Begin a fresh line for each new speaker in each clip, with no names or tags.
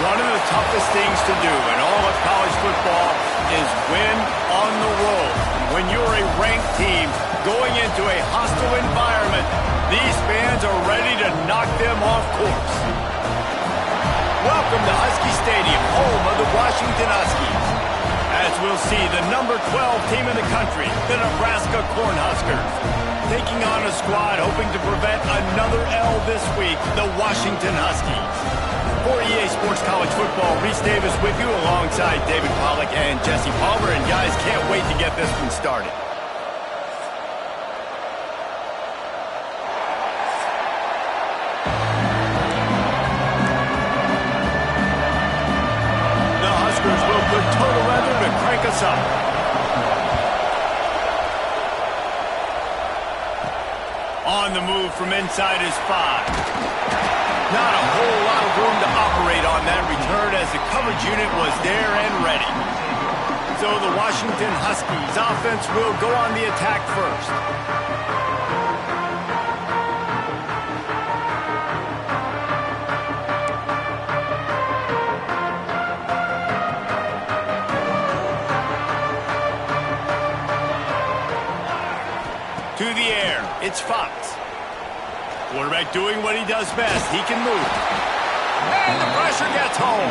One of the toughest things to do in all of college football is win on the road. When you're a ranked team going into a hostile environment, these fans are ready to knock them off course. Welcome to Husky Stadium, home of the Washington Huskies. As we'll see, the number 12 team in the country, the Nebraska Cornhuskers, taking on a squad hoping to prevent another L this week, the Washington Huskies. For EA Sports College Football, Reese Davis with you alongside David Pollack and Jesse Palmer. And guys, can't wait to get this one started. The Huskers will put total weather to crank us up. On the move from inside his 5. Not a whole lot of room to operate on that return as the coverage unit was there and ready. So the Washington Huskies offense will go on the attack first. To the air, it's Fox. Quarterback doing what he does best. He can move. And the pressure gets home.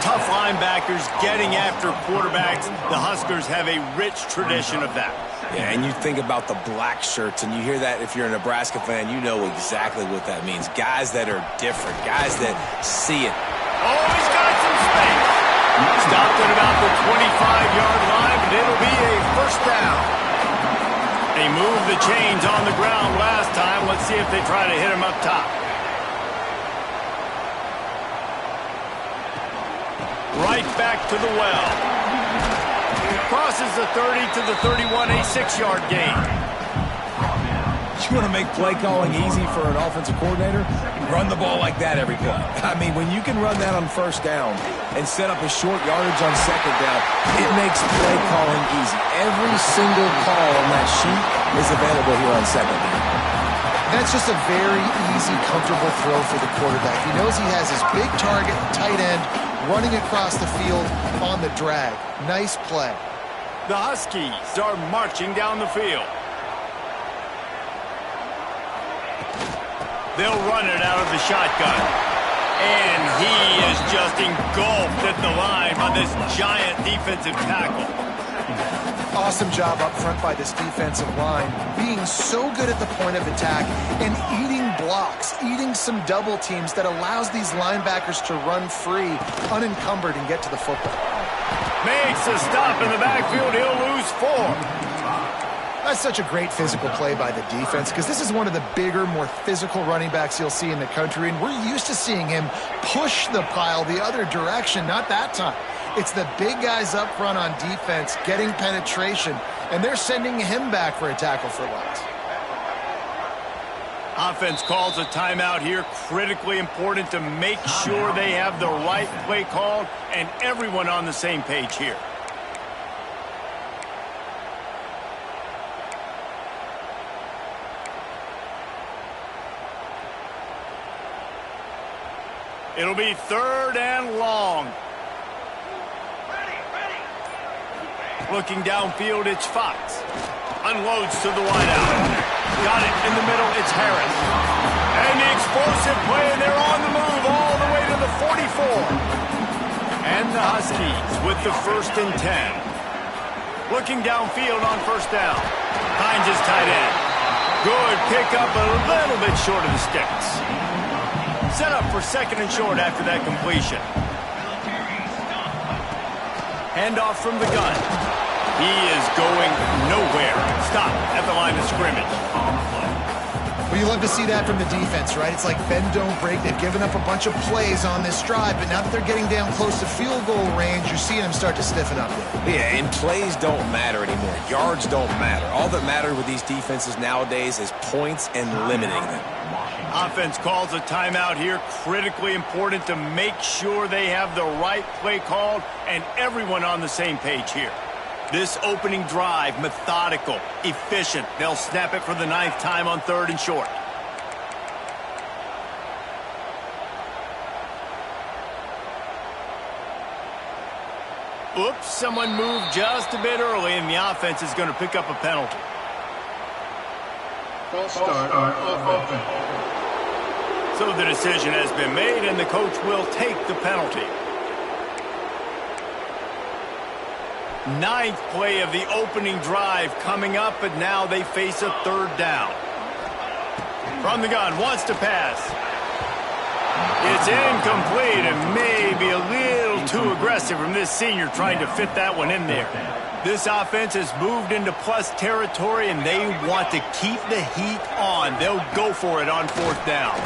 Tough linebackers getting after quarterbacks. The Huskers have a rich tradition of that.
Yeah, and you think about the black shirts, and you hear that if you're a Nebraska fan, you know exactly what that means. Guys that are different, guys that see it.
Oh, he's got some space. Stopped at about the 25-yard line, but it'll be a first down. They moved the chains on the ground last time. Let's see if they try to hit him up top. Right back to the well. Crosses the 30 to the 31, a 6-yard gain.
You want to make play calling easy for an offensive coordinator? Run the ball like that every play. I mean, when you can run that on first down and set up a short yardage on second down, it makes play calling easy. Every single call on that sheet is available here on second down.
That's just a very easy, comfortable throw for the quarterback. He knows he has his big target, tight end, running across the field on the drag. Nice play.
The Huskies are marching down the field. They'll run it out of the shotgun. And he is just engulfed at the line by this giant defensive tackle.
Awesome job up front by this defensive line, being so good at the point of attack and eating blocks, eating some double teams that allows these linebackers to run free, unencumbered, and get to the football.
Makes a stop in the backfield. He'll lose 4.
That's such a great physical play by the defense because this is one of the bigger, more physical running backs you'll see in the country, and we're used to seeing him push the pile the other direction. Not that time. It's the big guys up front on defense getting penetration, and they're sending him back for a tackle for loss.
Offense calls a timeout here. Critically important to make sure they have the right play called and everyone on the same page here. It'll be 3rd and long. Looking downfield, it's Fox. Unloads to the wideout. Got it in the middle, it's Harris. And the explosive play, and they're on the move all the way to the 44. And the Huskies with the 1st and 10. Looking downfield on 1st down. Finds his tight end. Good pickup, a little bit short of the sticks. Set up for 2nd and short after that completion. Handoff from the gun. He is going nowhere. Stop at the line of scrimmage.
Well, you love to see that from the defense, right? It's like bend, don't break. They've given up a bunch of plays on this drive, but now that they're getting down close to field goal range, you're seeing them start to stiffen up.
Yeah, and plays don't matter anymore. Yards don't matter. All that matters with these defenses nowadays is points and limiting them.
Offense calls a timeout here. Critically important to make sure they have the right play called and everyone on the same page here. This opening drive, methodical, efficient. They'll snap it for the 9th time on 3rd and short. Oops, someone moved just a bit early, and the offense is going to pick up a penalty.
False start offense.
So the decision has been made, and the coach will take the penalty. Ninth play of the opening drive coming up, but now they face a third down. From the gun, wants to pass. It's incomplete and maybe a little too aggressive from this senior trying to fit that one in there. This offense has moved into plus territory, and they want to keep the heat on. They'll go for it on fourth down.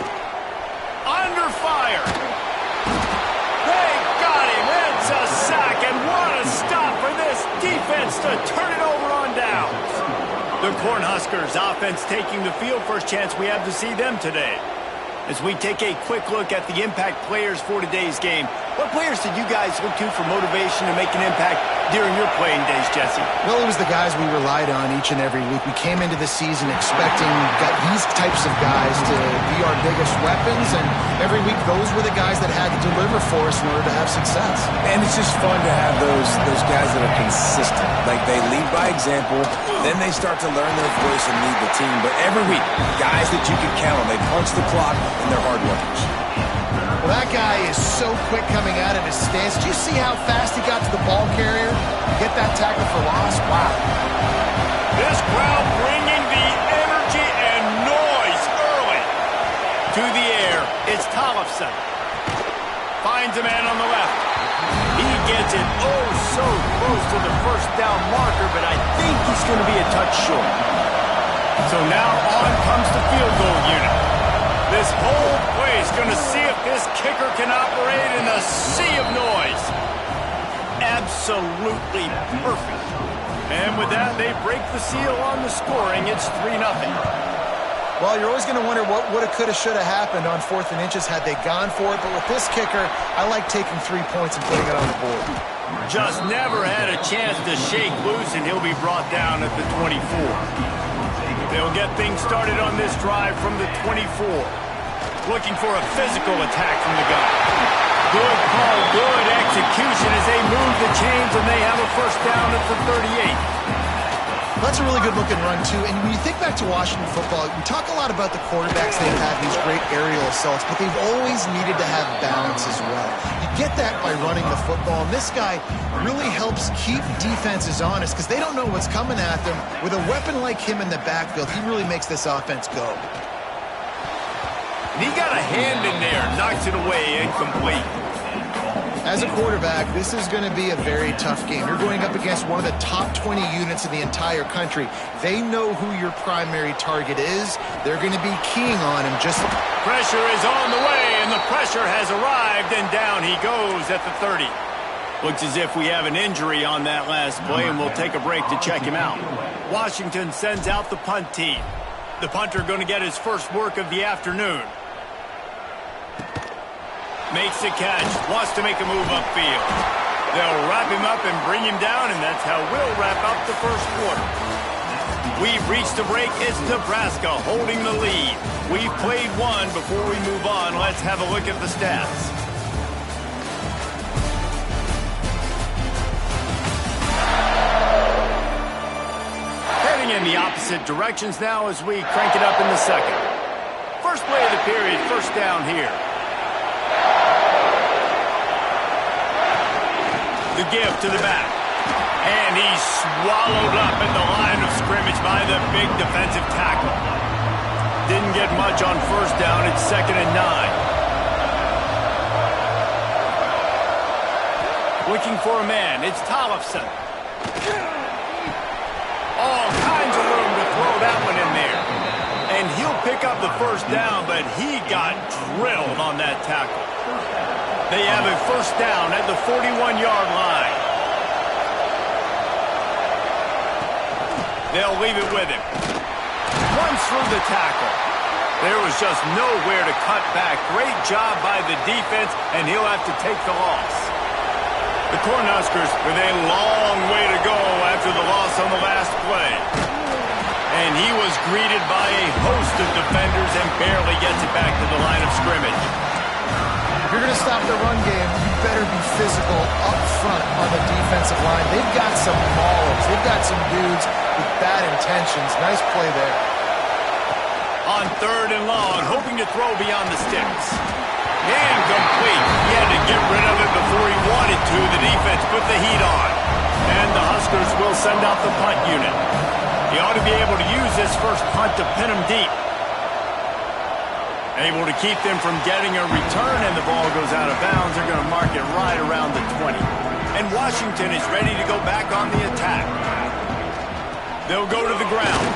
Under fire. They got him. It's a sack, and what a stop for this defense to turn it over on downs. The Cornhuskers offense taking the field. First chance we have to see them today. As we take a quick look at the impact players for today's game, what players did you guys look to for motivation to make an impact during your playing days, Jesse?
Well, it was the guys we relied on each and every week. We came into the season expecting these types of guys to be our biggest weapons, and every week those were the guys that had to deliver for us in order to have success.
And it's just fun to have those guys that are consistent. Like, they lead by example, then they start to learn their voice and lead the team. But every week, guys that you can count on, they punch the clock, and they're hard workers.
Well, that guy is so quick coming out of his stance. Did you see how fast he got to the ball carrier? Get that tackle for loss? Wow.
This crowd bringing the energy and noise early. To the air, it's Tollefson. Finds a man on the left. He gets it oh so close to the first down marker, but I think he's going to be a touch short. So now on comes the field goal unit. This whole play is going to see if this kicker can operate in a sea of noise. Absolutely perfect. And with that, they break the seal on the scoring. It's 3-0.
Well, you're always going to wonder what woulda, coulda, shoulda happened on 4th and inches had they gone for it. But with this kicker, I like taking 3 points and putting it on the board.
Just never had a chance to shake loose, and he'll be brought down at the 24. They'll get things started on this drive from the 24. Looking for a physical attack from the gun. Good call, good execution as they move the chains, and they have a first down at the 38.
That's a really good-looking run, too. And when you think back to Washington football, we talk a lot about the quarterbacks. They've had these great aerial assaults, but they've always needed to have balance as well. You get that by running the football, and this guy really helps keep defenses honest because they don't know what's coming at them. With a weapon like him in the backfield, he really makes this offense go.
And he got a hand in there, knocks it away, incomplete.
As a quarterback, this is going to be a very tough game. You're going up against one of the top 20 units in the entire country. They know who your primary target is. They're going to be keying on him.
Pressure is on the way, and the pressure has arrived, and down he goes at the 30. Looks as if we have an injury on that last play, and we'll take a break to check him out. Washington sends out the punt team. The punter going to get his first work of the afternoon. Makes the catch, wants to make a move upfield. They'll wrap him up and bring him down, and that's how we'll wrap up the first quarter. We've reached the break. It's Nebraska holding the lead. We've played one. Before we move on, let's have a look at the stats. Heading in the opposite directions now as we crank it up in the second. First play of the period, first down here. The give to the back. And he's swallowed up at the line of scrimmage by the big defensive tackle. Didn't get much on first down. It's 2nd and 9. Looking for a man. It's Tollefson. All kinds of room to throw that one in there. And he'll pick up the first down, but he got drilled on that tackle. They have a first down at the 41-yard line. They'll leave it with him. Runs through the tackle. There was just nowhere to cut back. Great job by the defense, and he'll have to take the loss. The Cornhuskers with a long way to go after the loss on the last play. And he was greeted by a host of defenders and barely gets it back to the line of scrimmage.
You're you're going to stop the run game, you better be physical up front on the defensive line. They've got some maulers. They've got some dudes with bad intentions. Nice play there.
On 3rd and long, hoping to throw beyond the sticks. Incomplete. He had to get rid of it before he wanted to. The defense put the heat on. And the Huskers will send out the punt unit. He ought to be able to use this first punt to pin him deep. Able to keep them from getting a return, and the ball goes out of bounds. They're going to mark it right around the 20. And Washington is ready to go back on the attack. They'll go to the ground.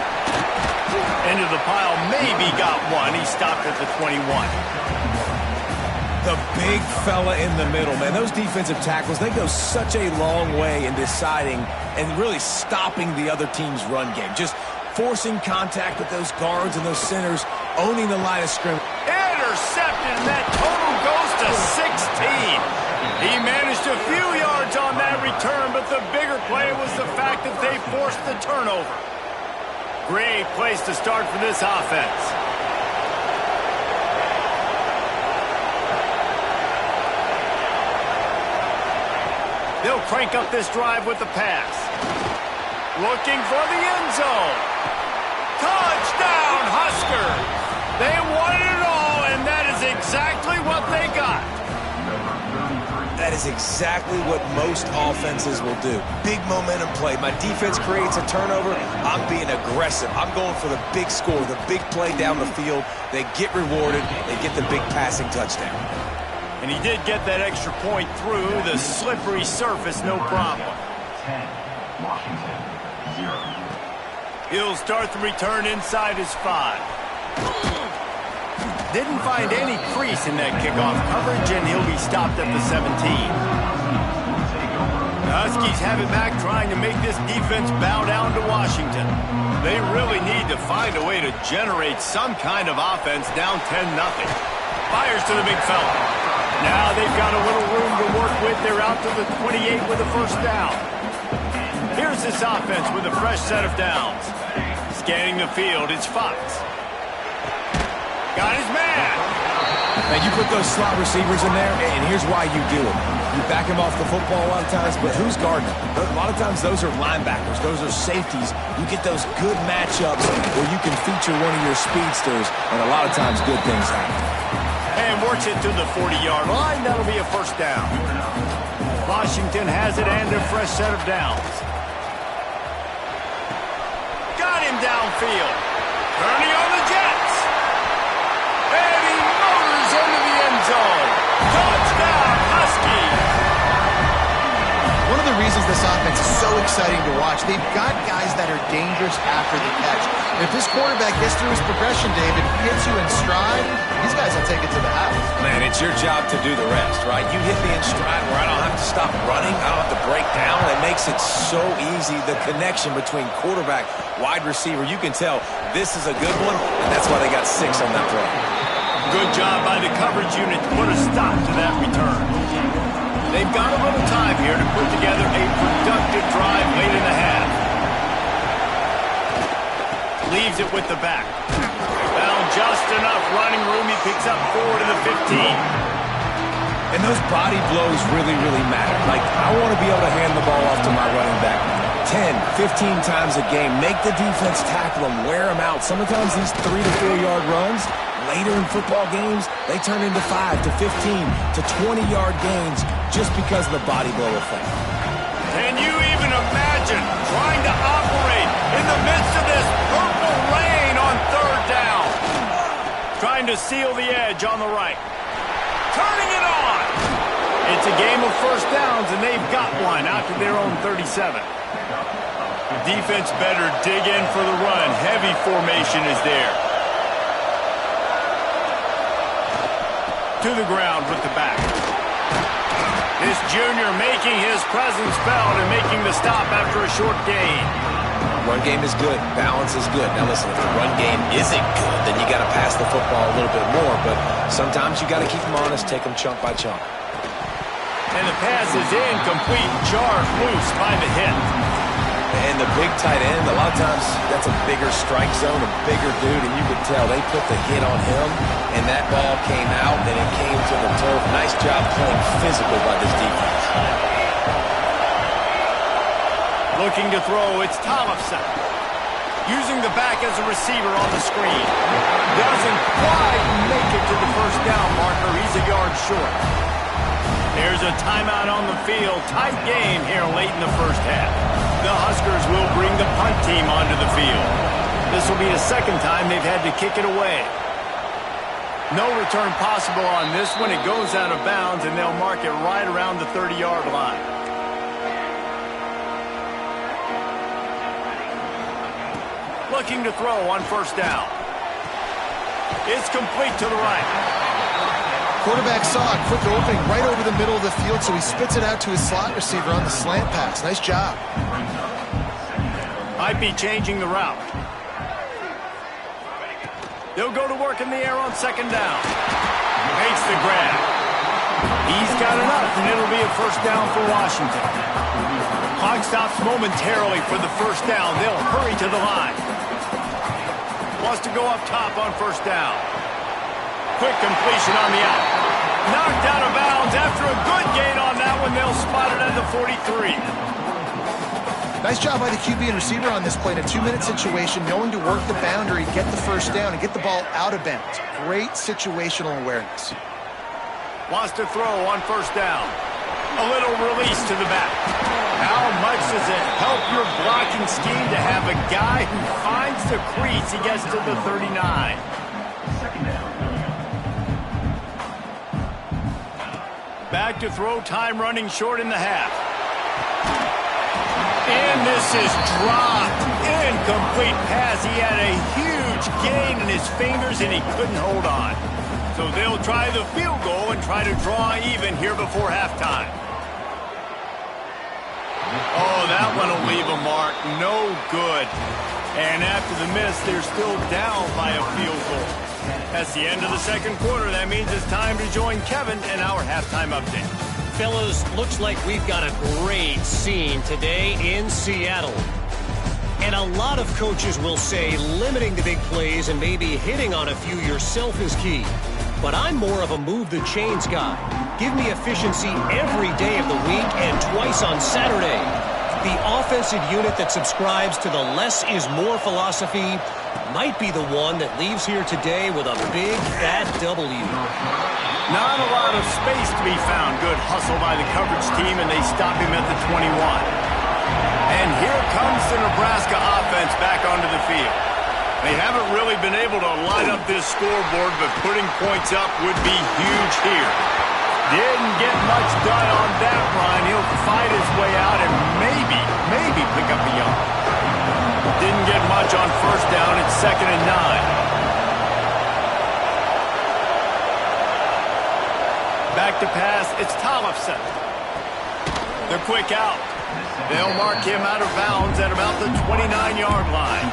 Into the pile, maybe got one. He stopped at the 21.
The big fella in the middle, man. Those defensive tackles, they go such a long way in deciding and really stopping the other team's run game. Just forcing contact with those guards and those centers, owning the line of scrimmage.
Intercepted, and that total goes to 16. He managed a few yards on that return, but the bigger play was the fact that they forced the turnover. Great place to start for this offense. They'll crank up this drive with the pass. Looking for the end zone. Touchdown, Huskers! They wanted it all, and that is exactly what they got.
That is exactly what most offenses will do. Big momentum play. My defense creates a turnover. I'm being aggressive. I'm going for the big score, the big play down the field. They get rewarded. They get the big passing touchdown.
And he did get that extra point through the slippery surface, no problem.
10, Washington, 0.
He'll start the return inside his 5. Didn't find any crease in that kickoff coverage, and he'll be stopped at the 17. The Huskies have it back, trying to make this defense bow down to Washington. They really need to find a way to generate some kind of offense down 10-0. Fires to the big fella. Now they've got a little room to work with. They're out to the 28 with a first down. Here's this offense with a fresh set of downs. Scanning the field, it's Fox. Got his man.
Now, you put those slot receivers in there, and here's why you do it. You back him off the football a lot of times, but who's guarding him? A lot of times, those are linebackers. Those are safeties. You get those good matchups where you can feature one of your speedsters, and a lot of times, good things happen.
And works it to the 40-yard line. That'll be a first down. Washington has it and a fresh set of downs. Got him downfield. Turning on the Jets. And he motors into the end zone. Touchdown, Huskies.
One of the reasons this offense is so exciting to watch, they've got guys that are dangerous after the catch. If this quarterback gets through his progression, David, hits you in stride, these guys will take it to the house.
Man, it's your job to do the rest, right? You hit me in stride where I don't have to stop running. I don't have to break down. It makes it so easy, the connection between quarterback, wide receiver. You can tell this is a good one, and that's why they got 6 on that play.
Good job by the coverage unit to put a stop to that return. They've got a little time here to put together a productive drive late in the half. Leaves it with the back. Found just enough running room. He picks up 4 to the 15.
And those body blows really, really matter. Like, I want to be able to hand the ball off to my running back 10, 15 times a game. Make the defense tackle him, wear him out. Sometimes these 3 to 4 yard runs, later in football games, they turn into 5 to 15 to 20-yard gains just because of the body blow effect.
Can you even imagine trying to operate in the midst of this purple rain on 3rd down? Trying to seal the edge on the right. Turning it on. It's a game of first downs, and they've got one out to their own 37. Defense better dig in for the run. Heavy formation is there. To the ground with the back. This junior making his presence felt and making the stop after a short gain.
Run game is good. Balance is good. Now listen, if the run game isn't good, then you got to pass the football a little bit more. But sometimes you got to keep them honest, take them chunk by chunk.
And the pass is incomplete, charged loose by the hit.
And the big tight end, a lot of times that's a bigger strike zone, a bigger dude, and you could tell they put the hit on him, and that ball came out, and it came to the turf. Nice job playing physical by this defense.
Looking to throw, it's Tollefson. Using the back as a receiver on the screen. Doesn't quite make it to the first down marker. He's a yard short. There's a timeout on the field. Tight game here late in the first half. The Huskers will bring the punt team onto the field. This will be the second time they've had to kick it away. No return possible on this one. It goes out of bounds, and they'll mark it right around the 30-yard line. Looking to throw on first down. It's complete to the right.
Quarterback saw a quick opening right over the middle of the field, so he spits it out to his slot receiver on the slant pass. Nice job.
Might be changing the route. They'll go to work in the air on second down. Makes the grab. He's got enough, and it'll be a first down for Washington. Clock stops momentarily for the first down. They'll hurry to the line. Wants to go up top on first down. Quick completion on the out. Knocked out of bounds after a good gain on that one. They'll spot it at the 43.
Nice job by the QB and receiver on this play in a 2-minute situation, knowing to work the boundary, get the first down, and get the ball out of bounds. Great situational awareness.
Wants to throw on first down. A little release to the back. How much does it help your blocking scheme to have a guy who finds the crease? He gets to the 39. Back to throw, time running short in the half. And this is dropped. Incomplete pass. He had a huge gain in his fingers, and he couldn't hold on. So they'll try the field goal and try to draw even here before halftime. Oh, that one will leave a mark. No good. And after the miss, they're still down by a field goal. That's the end of the second quarter. That means it's time to join Kevin in our halftime update.
Fellas, looks like we've got a great scene today in Seattle. And a lot of coaches will say limiting the big plays and maybe hitting on a few yourself is key. But I'm more of a move the chains guy. Give me efficiency every day of the week and twice on Saturday. The offensive unit that subscribes to the less is more philosophy might be the one that leaves here today with a big, fat W.
Not a lot of space to be found. Good hustle by the coverage team, and they stop him at the 21. And here comes the Nebraska offense back onto the field. They haven't really been able to light up this scoreboard, but putting points up would be huge here. Didn't get much done on that run. He'll fight his way out and maybe pick up a yard. Didn't get much on first down. It's 2nd and 9. Back to pass. It's Tollefson. The quick out. They'll mark him out of bounds at about the 29-yard line.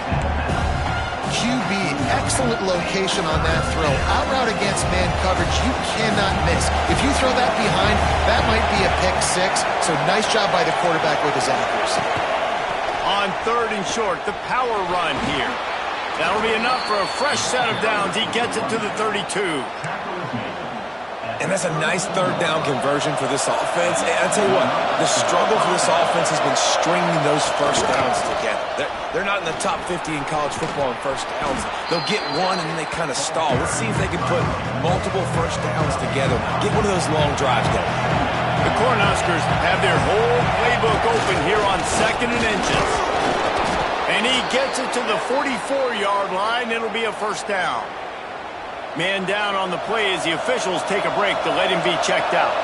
QB, excellent location on that throw. Out route against man coverage, you cannot miss. If you throw that behind, that might be a pick six. So nice job by the quarterback with his accuracy.
On 3rd and short, the power run here. That'll be enough for a fresh set of downs. He gets it to the 32.
And that's a nice 3rd down conversion for this offense. And I tell you what, the struggle for this offense has been stringing those first downs together. They're not in the top 50 in college football in first downs. They'll get one and then they kind of stall. Let's see if they can put multiple first downs together. Get one of those long drives going.
The Cornhuskers have their whole playbook open here on 2nd and inches. And he gets it to the 44-yard line. It'll be a first down. Man down on the play as the officials take a break to let him be checked out.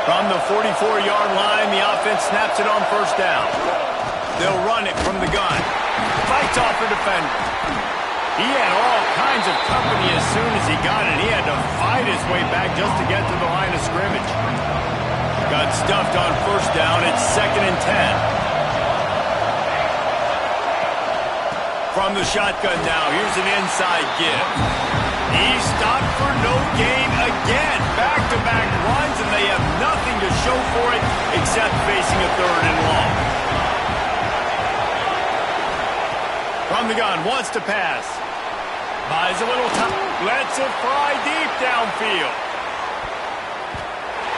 From the 44-yard line, the offense snaps it on first down. They'll run it from the gun. Fights off a defender. He had all kinds of company as soon as he got it. He had to fight his way back just to get to the line of scrimmage. Got stuffed on first down. It's 2nd and 10. From the shotgun now, here's an inside give. He's stopped for no gain again. Back-to-back runs, and they have nothing to show for it except facing a 3rd and long. From the gun, wants to pass. Buys a little time. Lets it fly deep downfield.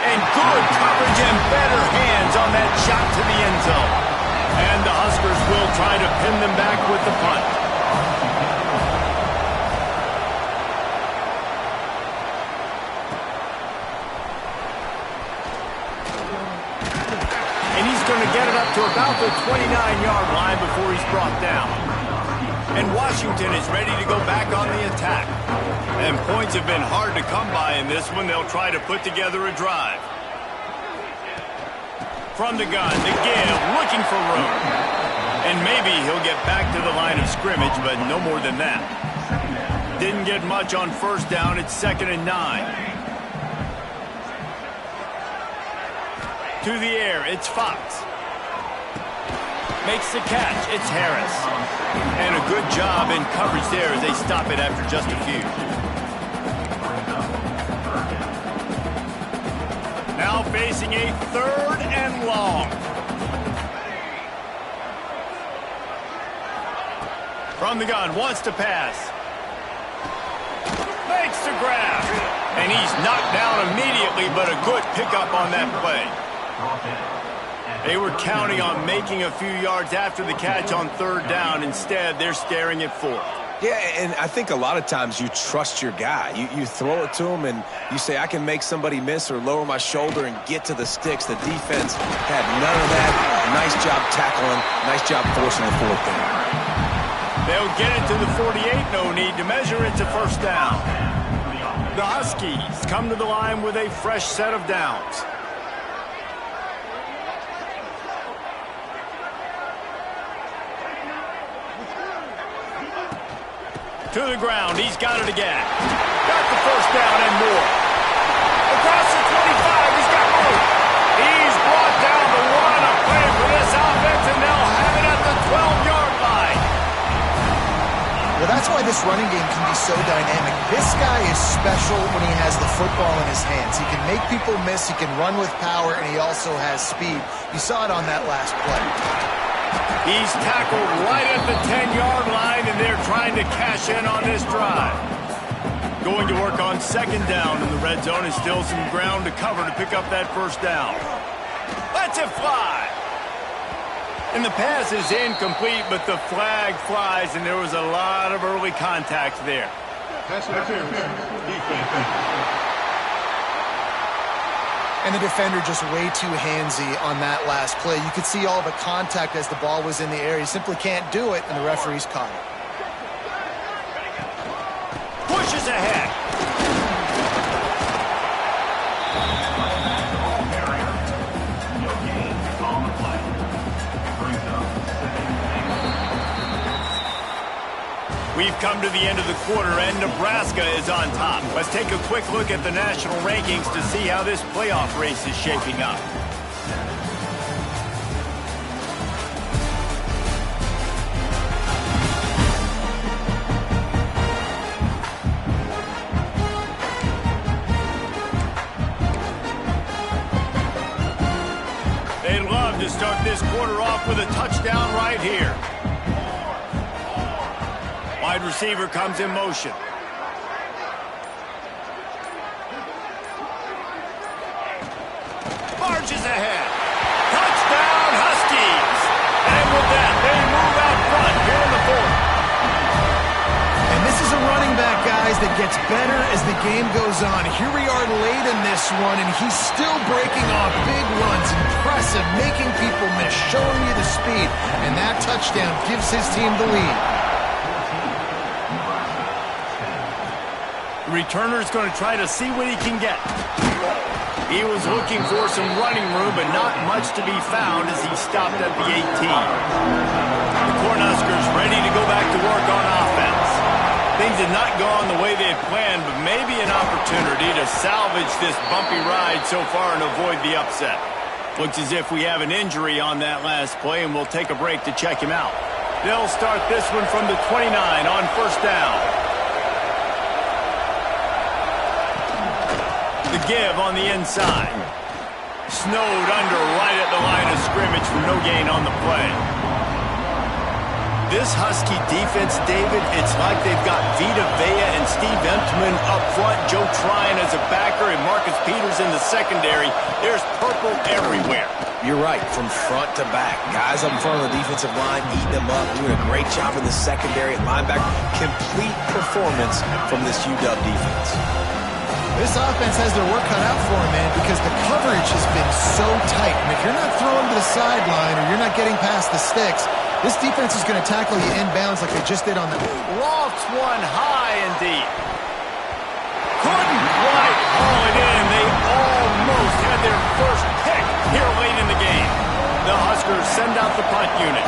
And good coverage and better hands on that shot to the end zone. And the Huskers will try to pin them back with the punt. And he's going to get it up to about the 29-yard line before he's brought down. And Washington is ready to go back on the attack. And points have been hard to come by in this one. They'll try to put together a drive. From the gun, the give, looking for room. And maybe he'll get back to the line of scrimmage, but no more than that. Didn't get much on first down. It's 2nd and 9. To the air, it's Fox. Makes the catch, it's Harris. And a good job in coverage there as they stop it after just a few. Now facing a 3rd and long. From the gun, wants to pass. Makes the grab. And he's knocked down immediately, but a good pickup on that play. They were counting on making a few yards after the catch on 3rd down. Instead, they're staring at 4th.
Yeah, and I think a lot of times you trust your guy. You throw it to him and you say, I can make somebody miss or lower my shoulder and get to the sticks. The defense had none of that. Nice job tackling. Nice job forcing the 4th down.
They'll get it to the 48. No need to measure it to 1st down. The Huskies come to the line with a fresh set of downs. To the ground, he's got it again. Got the 1st down and more. Across the 25, he's got room. He's brought down the 1. A play for this offense, and they'll have it at the 12-yard line.
Well, that's why this running game can be so dynamic. This guy is special when he has the football in his hands. He can make people miss, he can run with power, and he also has speed. You saw it on that last play.
He's tackled right at the 10-yard line, and they're trying to cash in on this drive. Going to work on 2nd down in the red zone, and still some ground to cover to pick up that 1st down. Lets it fly. And the pass is incomplete, but the flag flies, and there was a lot of early contact there.
And the defender just way too handsy on that last play. You could see all the contact as the ball was in the air. He simply can't do it, and the referee's caught it.
Pushes ahead. We've come to the end of the quarter, and Nebraska is on top. Let's take a quick look at the national rankings to see how this playoff race is shaping up. They'd love to start this quarter off with a touchdown right here. Wide receiver comes in motion. Marches ahead. Touchdown, Huskies! And with that, they move out front here in the 4th.
And this is a running back, guys, that gets better as the game goes on. Here we are late in this one, and he's still breaking off big runs. Impressive, making people miss, showing you the speed. And that touchdown gives his team the lead.
The returner's going to try to see what he can get. He was looking for some running room, but not much to be found as he stopped at the 18. The Cornhuskers ready to go back to work on offense. Things had not gone the way they had planned, but maybe an opportunity to salvage this bumpy ride so far and avoid the upset. Looks as if we have an injury on that last play, and we'll take a break to check him out. They'll start this one from the 29 on 1st down. The give on the inside. Snowed under right at the line of scrimmage for no gain on the play. This Husky defense, David, it's like they've got Vita Vea and Steve Emtman up front, Joe Tryon as a backer, and Marcus Peters in the secondary. There's purple everywhere.
You're right, from front to back. Guys up in front of the defensive line, eating them up, doing a great job in the secondary at linebacker. Complete performance from this UW defense.
This offense has their work cut out for them, man, because the coverage has been so tight. And if you're not throwing to the sideline or you're not getting past the sticks, this defense is going to tackle you inbounds like they just did on the...
Lofts one high and deep. Couldn't quite haul it in. They almost had their first pick here late in the game. The Huskers send out the punt unit.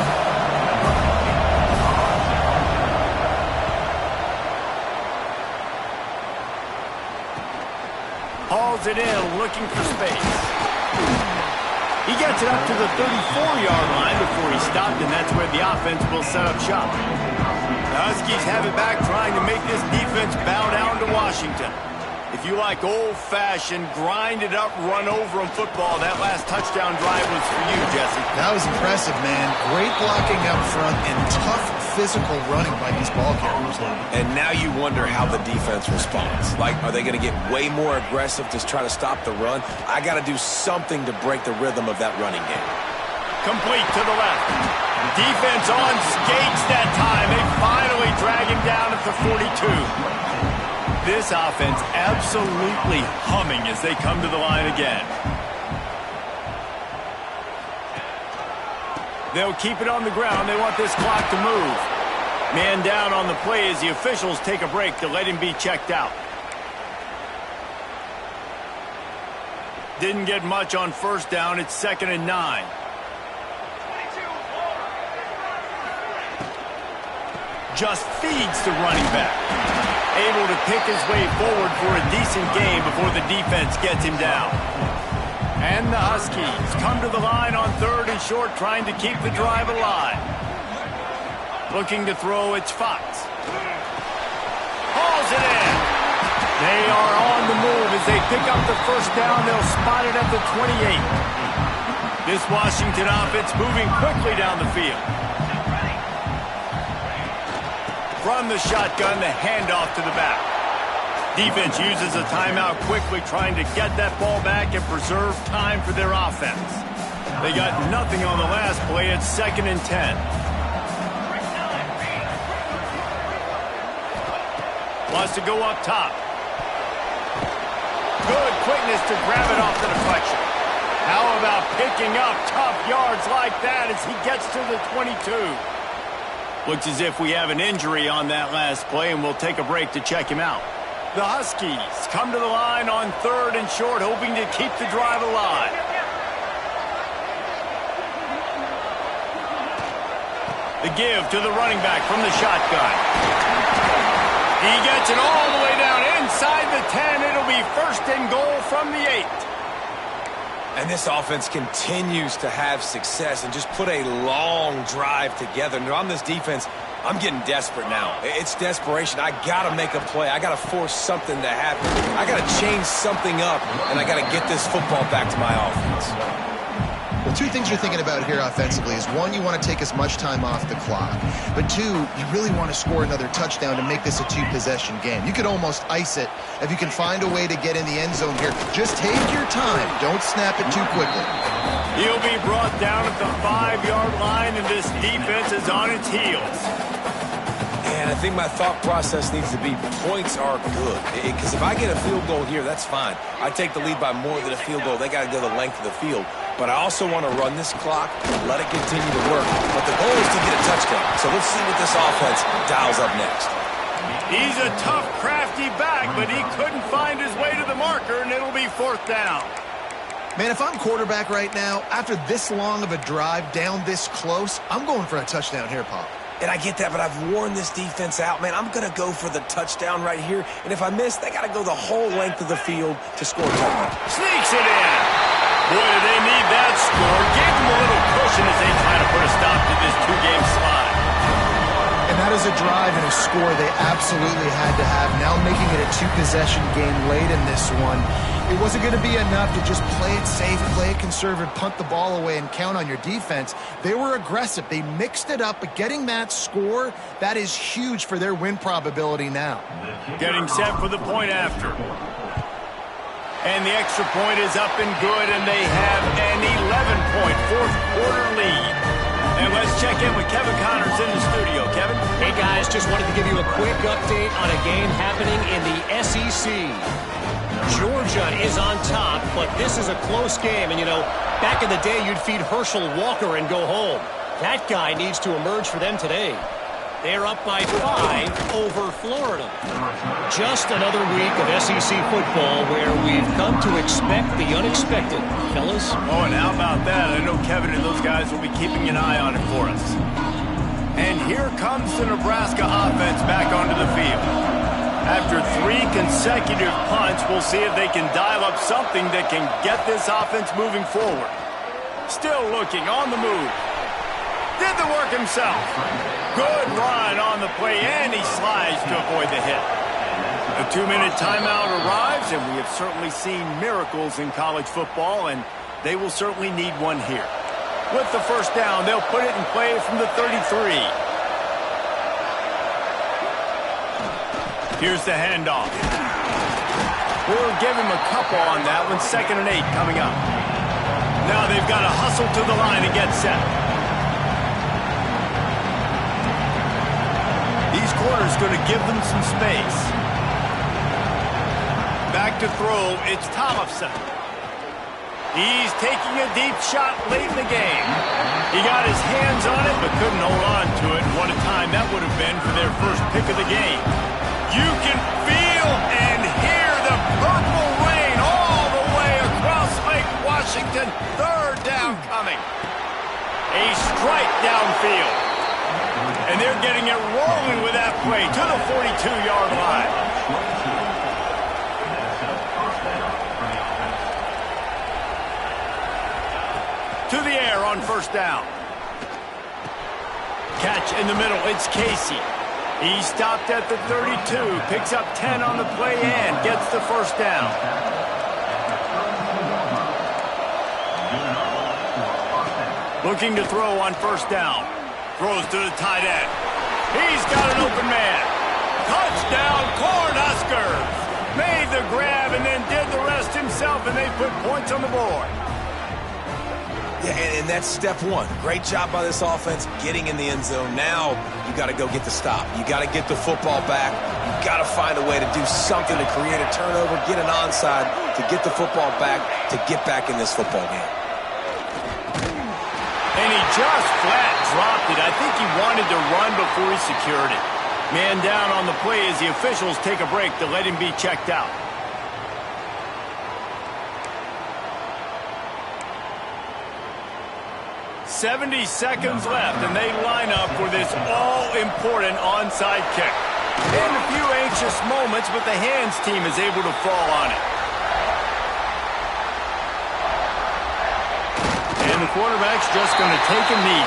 Hauls it in, looking for space. He gets it up to the 34-yard line before he stopped, and that's where the offense will set up shop. The Huskies have it back, trying to make this defense bow down to Washington. If you like old-fashioned, grind-it-up, run-over-'em football, that last touchdown drive was for you, Jesse.
That was impressive, man. Great blocking up front and tough physical running by these ball carriers.
And now you wonder how the defense responds. Like, are they going to get way more aggressive to try to stop the run? I got to do something to break the rhythm of that running game.
Complete to the left. Defense on skates that time. They finally drag him down at the 42. This offense absolutely humming as they come to the line again. They'll keep it on the ground. They want this clock to move. Man down on the play as the officials take a break to let him be checked out. Didn't get much on first down. It's 2nd and 9. Just feeds the running back. Able to pick his way forward for a decent gain before the defense gets him down. And the Huskies come to the line on 3rd and short, trying to keep the drive alive. Looking to throw, it's Fox. Hauls it in. They are on the move as they pick up the first down. They'll spot it at the 28. This Washington offense moving quickly down the field. From the shotgun, the handoff to the back. Defense uses a timeout quickly, trying to get that ball back and preserve time for their offense. They got nothing on the last play. It's 2nd and 10. Wants to go up top. Good quickness to grab it off the deflection. How about picking up tough yards like that as he gets to the 22? Looks as if we have an injury on that last play, and we'll take a break to check him out. The Huskies come to the line on 3rd and short, hoping to keep the drive alive. The give to the running back from the shotgun. He gets it all the way down inside the 10. It'll be 1st and goal from the 8.
And this offense continues to have success and just put a long drive together. And on this defense, I'm getting desperate now. It's desperation. I got to make a play. I got to force something to happen. I got to change something up, and I got to get this football back to my offense.
Well, 2 things you're thinking about here offensively is, 1, you want to take as much time off the clock. But 2, you really want to score another touchdown to make this a 2-possession game. You could almost ice it if you can find a way to get in the end zone here. Just take your time. Don't snap it too quickly.
He'll be brought down at the 5-yard line, and this defense is on its heels.
And I think my thought process needs to be points are good. Because if I get a field goal here, that's fine. I take the lead by more than a field goal. They got to go the length of the field. But I also want to run this clock, let it continue to work. But the goal is to get a touchdown. So let's see what this offense dials up next.
He's a tough, crafty back, but he couldn't find his way to the marker, and it'll be 4th down.
Man, if I'm quarterback right now, after this long of a drive down this close, I'm going for a touchdown here, Pop.
And I get that, but I've worn this defense out, man. I'm going to go for the touchdown right here. And if I miss, they got to go the whole length of the field to score a touchdown.
Sneaks it in. Boy, do they need that score. Give them a little cushion as they try to put a stop to this 2-game slide.
And That is a drive and a score they absolutely had to have. Now making it a two-possession game late in this one. It wasn't going to be enough to just play it safe, play it conservative, punt the ball away, and count on your defense. They were aggressive. They mixed it up, but getting that score, that is huge for their win probability now.
Getting set for the point after. And the extra point is up and good, and they have an 11-point fourth-quarter lead. And let's check in with Kevin Connors in the studio. Kevin?
Hey, guys, just wanted to give you a quick update on a game happening in the SEC. Georgia is on top, but this is a close game. And, you know, back in the day, you'd feed Herschel Walker and go home. That guy needs to emerge for them today. They're up by 5 over Florida. Just another week of SEC football where we've come to expect the unexpected, fellas.
Oh, and how about that? I know Kevin and those guys will be keeping an eye on it for us. And here comes the Nebraska offense back onto the field. After 3 consecutive punts, we'll see if they can dial up something that can get this offense moving forward. Still looking on the move. Did the work himself. Good run on the play, and he slides to avoid the hit. A 2-minute timeout arrives, and we have certainly seen miracles in college football, and they will certainly need one here. With the first down, they'll put it in play from the 33. Here's the handoff. We'll give him a couple on that one. 2nd and 8 coming up. Now they've got to hustle to the line and get set. These corners going to give them some space. Back to throw. It's Thompson. He's taking a deep shot late in the game. He got his hands on it, but couldn't hold on to it. And what a time that would have been for their first pick of the game. You can feel and hear the purple rain all the way across Lake Washington. 3rd down coming. A strike downfield. And they're getting it rolling with that play to the 42-yard line. To the air on first down. Catch in the middle. It's Casey. He stopped at the 32, picks up 10 on the play and gets the first down. Looking to throw on first down. Throws to the tight end. He's got an open man. Touchdown, Cornhuskers! Made the grab and then did the rest himself, and they put points on the board.
Yeah, and that's step 1. Great job by this offense getting in the end zone. Now you got to go get the stop. You got to get the football back. You got to find a way to do something to create a turnover, get an onside, to get the football back, to get back in this football game.
And he just flat dropped it. I think he wanted to run before he secured it. Man down on the play as the officials take a break to let him be checked out. 70 seconds left, and they line up for this all-important onside kick. And a few anxious moments, but the hands team is able to fall on it. And the quarterback's just going to take a knee.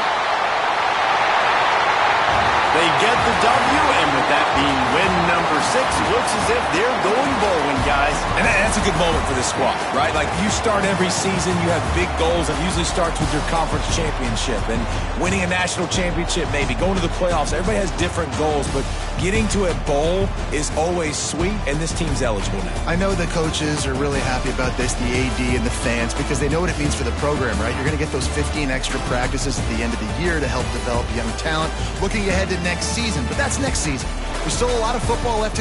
They get the W, and with that being win number 6, it looks as if they're going bowling, guys.
And that's a good moment for this squad, right? Like, you start every season, you have big goals. It usually starts with your conference championship and winning a national championship, maybe going to the playoffs. Everybody has different goals, but getting to a bowl is always sweet, and this team's eligible now.
I know the coaches are really happy about this, the AD and the fans, because they know what it means for the program, right? You're going to get those 15 extra practices at the end of the year to help develop young talent. Looking ahead to next season, but that's next season. There's still a lot of football left to